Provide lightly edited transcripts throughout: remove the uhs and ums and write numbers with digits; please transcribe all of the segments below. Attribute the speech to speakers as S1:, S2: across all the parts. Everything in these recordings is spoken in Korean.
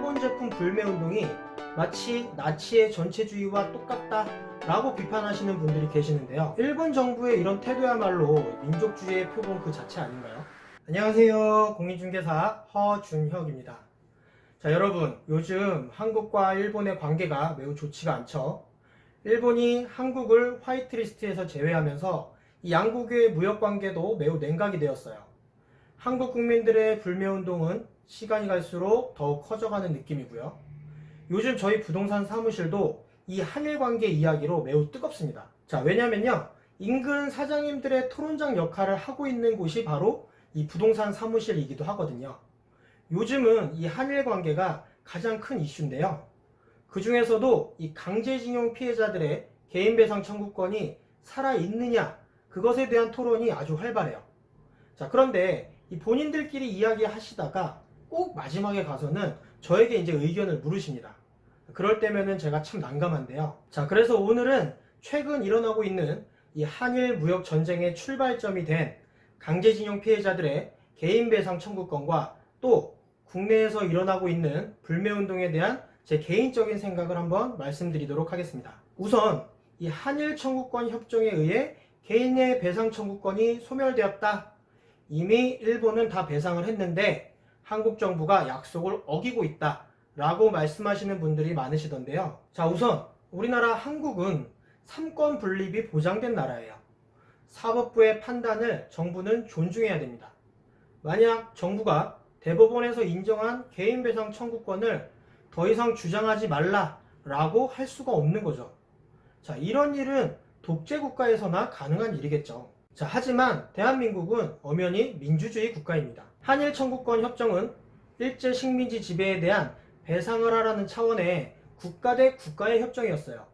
S1: 일본 제품 불매운동이 마치 나치의 전체주의와 똑같다 라고 비판하시는 분들이 계시는데요. 일본 정부의 이런 태도야말로 민족주의의 표본 그 자체 아닌가요? 안녕하세요. 공인중개사 허준혁입니다. 자, 여러분, 요즘 한국과 일본의 관계가 매우 좋지가 않죠. 일본이 한국을 화이트리스트에서 제외하면서 이 양국의 무역관계도 매우 냉각이 되었어요. 한국 국민들의 불매운동은 시간이 갈수록 더욱 커져가는 느낌이고요. 요즘 저희 부동산 사무실도 이 한일 관계 이야기로 매우 뜨겁습니다. 자, 왜냐면요, 인근 사장님들의 토론장 역할을 하고 있는 곳이 바로 이 부동산 사무실이기도 하거든요. 요즘은 이 한일 관계가 가장 큰 이슈인데요. 그 중에서도 이 강제징용 피해자들의 개인배상 청구권이 살아있느냐, 그것에 대한 토론이 아주 활발해요. 자, 그런데 이 본인들끼리 이야기하시다가 꼭 마지막에 가서는 저에게 이제 의견을 물으십니다. 그럴 때면은 제가 참 난감한데요. 자, 그래서 오늘은 최근 일어나고 있는 이 한일 무역 전쟁의 출발점이 된 강제징용 피해자들의 개인배상 청구권과 또 국내에서 일어나고 있는 불매운동에 대한 제 개인적인 생각을 한번 말씀드리도록 하겠습니다. 우선 이 한일 청구권 협정에 의해 개인의 배상 청구권이 소멸되었다. 이미 일본은 다 배상을 했는데 한국 정부가 약속을 어기고 있다 라고 말씀하시는 분들이 많으시던데요. 자, 우선 우리나라 한국은 3권 분립이 보장된 나라예요. 사법부의 판단을 정부는 존중해야 됩니다. 만약 정부가 대법원에서 인정한 개인배상 청구권을 더 이상 주장하지 말라라고 할 수가 없는 거죠. 자, 이런 일은 독재국가에서나 가능한 일이겠죠. 자, 하지만 대한민국은 엄연히 민주주의 국가입니다. 한일 청구권 협정은 일제 식민지 지배에 대한 배상을 하라는 차원의 국가 대 국가의 협정이었어요.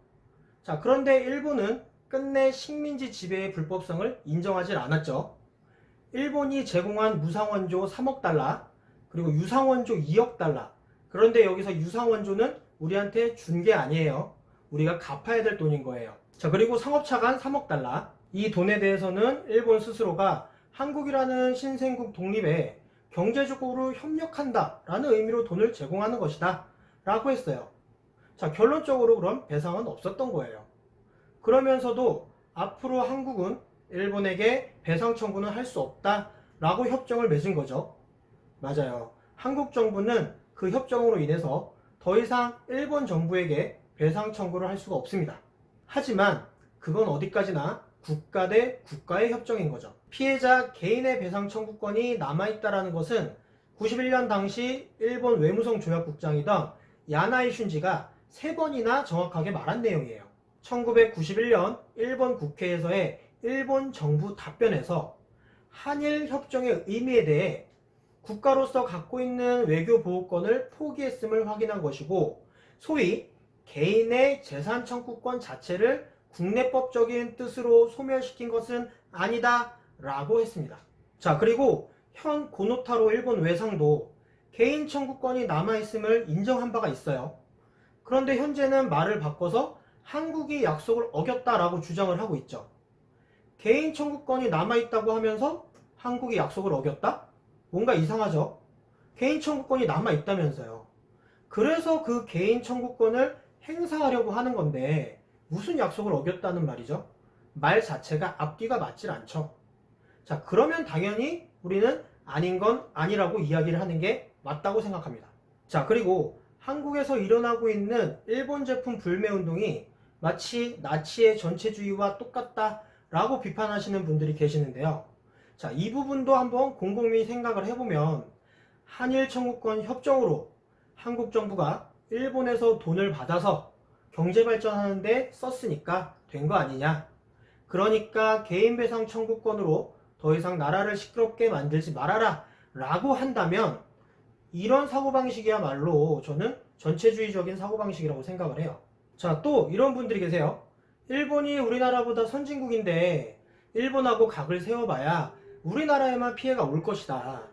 S1: 자, 그런데 일본은 끝내 식민지 지배의 불법성을 인정하지 않았죠. 일본이 제공한 무상원조 3억 달러, 그리고 유상원조 2억 달러. 그런데 여기서 유상원조는 우리한테 준 게 아니에요. 우리가 갚아야 될 돈인 거예요. 자, 그리고 상업차관 3억 달러. 이 돈에 대해서는 일본 스스로가 한국이라는 신생국 독립에 경제적으로 협력한다라는 의미로 돈을 제공하는 것이다 라고 했어요. 자, 결론적으로 그럼 배상은 없었던 거예요. 그러면서도 앞으로 한국은 일본에게 배상 청구는 할 수 없다 라고 협정을 맺은 거죠. 맞아요. 한국 정부는 그 협정으로 인해서 더 이상 일본 정부에게 배상 청구를 할 수가 없습니다. 하지만 그건 어디까지나 국가 대 국가의 협정인 거죠. 피해자 개인의 배상 청구권이 남아있다는 것은 91년 당시 일본 외무성 조약국장이던 야나이 슌지가 3번이나 정확하게 말한 내용이에요. 1991년 일본 국회에서의 일본 정부 답변에서 한일 협정의 의미에 대해 국가로서 갖고 있는 외교 보호권을 포기했음을 확인한 것이고, 소위 개인의 재산 청구권 자체를 국내법적인 뜻으로 소멸시킨 것은 아니다 라고 했습니다. 자, 그리고 현 고노타로 일본 외상도 개인 청구권이 남아있음을 인정한 바가 있어요. 그런데 현재는 말을 바꿔서 한국이 약속을 어겼다라고 주장을 하고 있죠. 개인 청구권이 남아있다고 하면서 한국이 약속을 어겼다? 뭔가 이상하죠? 개인 청구권이 남아있다면서요. 그래서 그 개인 청구권을 행사하려고 하는 건데 무슨 약속을 어겼다는 말이죠? 말 자체가 앞뒤가 맞질 않죠. 자, 그러면 당연히 우리는 아닌 건 아니라고 이야기를 하는 게 맞다고 생각합니다. 자, 그리고 한국에서 일어나고 있는 일본 제품 불매운동이 마치 나치의 전체주의와 똑같다 라고 비판하시는 분들이 계시는데요. 자, 이 부분도 한번 곰곰이 생각을 해보면 한일 청구권 협정으로 한국 정부가 일본에서 돈을 받아서 경제발전하는 데 썼으니까 된 거 아니냐. 그러니까 개인배상 청구권으로 더 이상 나라를 시끄럽게 만들지 말아라 라고 한다면 이런 사고방식이야말로 저는 전체주의적인 사고방식이라고 생각을 해요. 자, 또 이런 분들이 계세요. 일본이 우리나라보다 선진국인데 일본하고 각을 세워봐야 우리나라에만 피해가 올 것이다.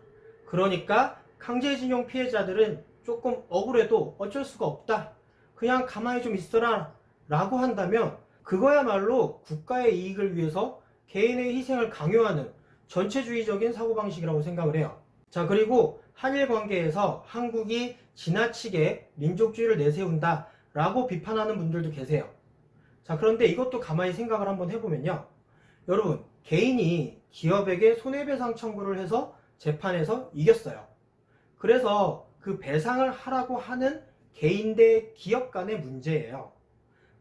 S1: 그러니까 강제징용 피해자들은 조금 억울해도 어쩔 수가 없다. 그냥 가만히 좀 있어라 라고 한다면 그거야말로 국가의 이익을 위해서 개인의 희생을 강요하는 전체주의적인 사고방식이라고 생각을 해요. 자, 그리고 한일 관계에서 한국이 지나치게 민족주의를 내세운다 라고 비판하는 분들도 계세요. 자, 그런데 이것도 가만히 생각을 한번 해보면요. 여러분, 개인이 기업에게 손해배상 청구를 해서 재판에서 이겼어요. 그래서 그 배상을 하라고 하는 개인 대 기업 간의 문제예요.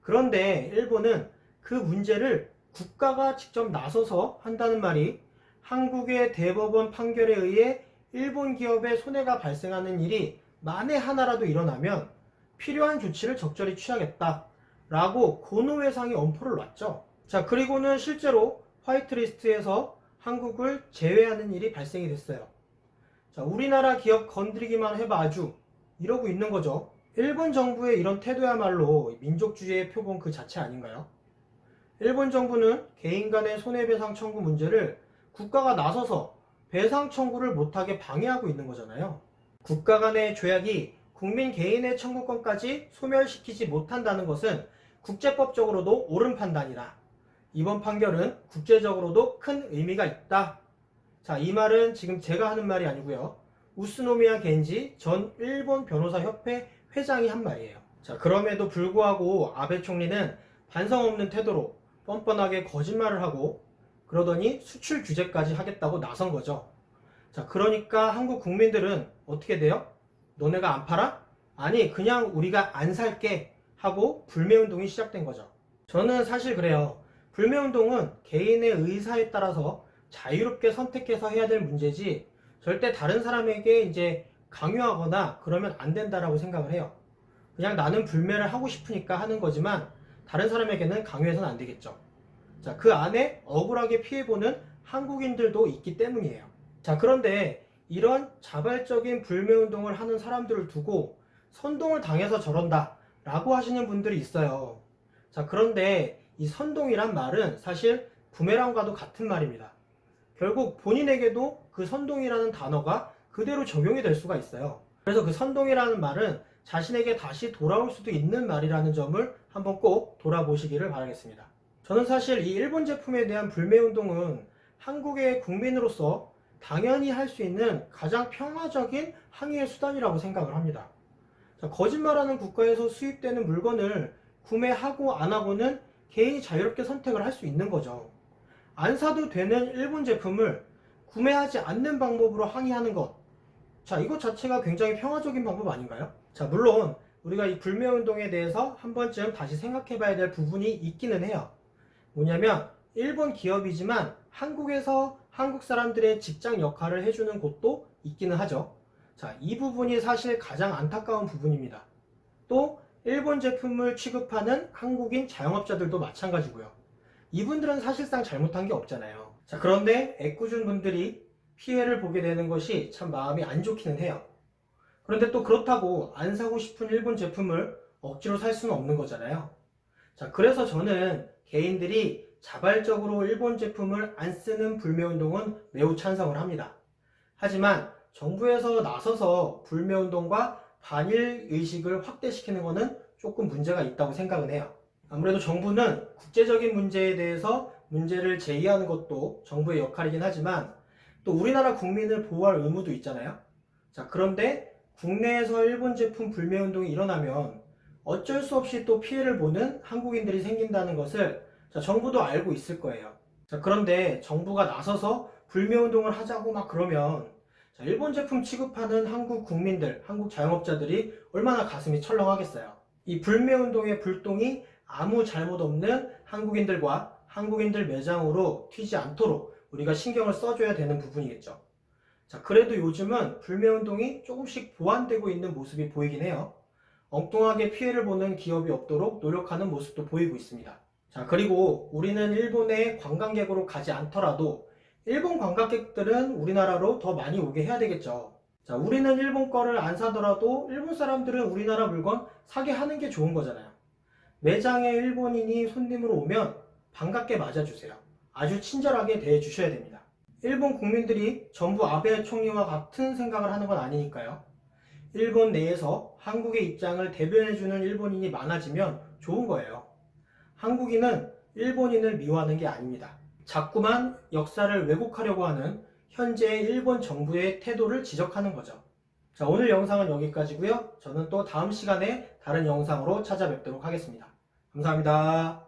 S1: 그런데 일본은 그 문제를 국가가 직접 나서서 한다는 말이 한국의 대법원 판결에 의해 일본 기업에 손해가 발생하는 일이 만에 하나라도 일어나면 필요한 조치를 적절히 취하겠다라고 고노회상이 엄포를 놨죠. 자, 그리고는 실제로 화이트리스트에서 한국을 제외하는 일이 발생이 됐어요. 자, 우리나라 기업 건드리기만 해봐 아주 이러고 있는 거죠. 일본 정부의 이런 태도야말로 민족주의의 표본 그 자체 아닌가요? 일본 정부는 개인 간의 손해배상 청구 문제를 국가가 나서서 배상 청구를 못하게 방해하고 있는 거잖아요. 국가 간의 조약이 국민 개인의 청구권까지 소멸시키지 못한다는 것은 국제법적으로도 옳은 판단이다. 이번 판결은 국제적으로도 큰 의미가 있다. 자, 이 말은 지금 제가 하는 말이 아니고요. 우스노미야 겐지 전 일본 변호사협회 회장이 한 말이에요. 자, 그럼에도 불구하고 아베 총리는 반성 없는 태도로 뻔뻔하게 거짓말을 하고 그러더니 수출 규제까지 하겠다고 나선 거죠. 자, 그러니까 한국 국민들은 어떻게 돼요? 너네가 안 팔아? 아니, 그냥 우리가 안 살게 하고 불매운동이 시작된 거죠. 저는 사실 그래요. 불매운동은 개인의 의사에 따라서 자유롭게 선택해서 해야 될 문제지 절대 다른 사람에게 이제 강요하거나 그러면 안 된다라고 생각을 해요. 그냥 나는 불매를 하고 싶으니까 하는 거지만 다른 사람에게는 강요해서는 안 되겠죠. 자, 그 안에 억울하게 피해보는 한국인들도 있기 때문이에요. 자, 그런데 이런 자발적인 불매운동을 하는 사람들을 두고 선동을 당해서 저런다 라고 하시는 분들이 있어요. 자, 그런데 이 선동이란 말은 사실 부메랑과도 같은 말입니다. 결국 본인에게도 그 선동이라는 단어가 그대로 적용이 될 수가 있어요. 그래서 그 선동이라는 말은 자신에게 다시 돌아올 수도 있는 말이라는 점을 한번 꼭 돌아보시기를 바라겠습니다. 저는 사실 이 일본 제품에 대한 불매운동은 한국의 국민으로서 당연히 할 수 있는 가장 평화적인 항의의 수단이라고 생각을 합니다. 자, 거짓말하는 국가에서 수입되는 물건을 구매하고 안 하고는 개인이 자유롭게 선택을 할 수 있는 거죠. 안 사도 되는 일본 제품을 구매하지 않는 방법으로 항의하는 것. 자, 이것 자체가 굉장히 평화적인 방법 아닌가요? 자, 물론 우리가 이 불매운동에 대해서 한 번쯤 다시 생각해 봐야 될 부분이 있기는 해요. 뭐냐면 일본 기업이지만 한국에서 한국 사람들의 직장 역할을 해주는 곳도 있기는 하죠. 자, 이 부분이 사실 가장 안타까운 부분입니다. 또 일본 제품을 취급하는 한국인 자영업자들도 마찬가지고요. 이분들은 사실상 잘못한 게 없잖아요. 자, 그런데 애꿎은 분들이 피해를 보게 되는 것이 참 마음이 안 좋기는 해요. 그런데 또 그렇다고 안 사고 싶은 일본 제품을 억지로 살 수는 없는 거잖아요. 자, 그래서 저는 개인들이 자발적으로 일본 제품을 안 쓰는 불매운동은 매우 찬성을 합니다. 하지만 정부에서 나서서 불매운동과 반일 의식을 확대시키는 것은 조금 문제가 있다고 생각은 해요. 아무래도 정부는 국제적인 문제에 대해서 문제를 제기하는 것도 정부의 역할이긴 하지만 또 우리나라 국민을 보호할 의무도 있잖아요. 자, 그런데 국내에서 일본 제품 불매운동이 일어나면 어쩔 수 없이 또 피해를 보는 한국인들이 생긴다는 것을 자, 정부도 알고 있을 거예요. 자, 그런데 정부가 나서서 불매운동을 하자고 막 그러면 자, 일본 제품 취급하는 한국 국민들, 한국 자영업자들이 얼마나 가슴이 철렁하겠어요. 이 불매운동의 불똥이 아무 잘못 없는 한국인들과 한국인들 매장으로 튀지 않도록 우리가 신경을 써줘야 되는 부분이겠죠. 자, 그래도 요즘은 불매운동이 조금씩 보완되고 있는 모습이 보이긴 해요. 엉뚱하게 피해를 보는 기업이 없도록 노력하는 모습도 보이고 있습니다. 자, 그리고 우리는 일본에 관광객으로 가지 않더라도 일본 관광객들은 우리나라로 더 많이 오게 해야 되겠죠. 자, 우리는 일본 거를 안 사더라도 일본 사람들은 우리나라 물건 사게 하는 게 좋은 거잖아요. 매장에 일본인이 손님으로 오면 반갑게 맞아주세요. 아주 친절하게 대해주셔야 됩니다. 일본 국민들이 전부 아베 총리와 같은 생각을 하는 건 아니니까요. 일본 내에서 한국의 입장을 대변해주는 일본인이 많아지면 좋은 거예요. 한국인은 일본인을 미워하는 게 아닙니다. 자꾸만 역사를 왜곡하려고 하는 현재의 일본 정부의 태도를 지적하는 거죠. 자, 오늘 영상은 여기까지고요. 저는 또 다음 시간에 다른 영상으로 찾아뵙도록 하겠습니다. 감사합니다.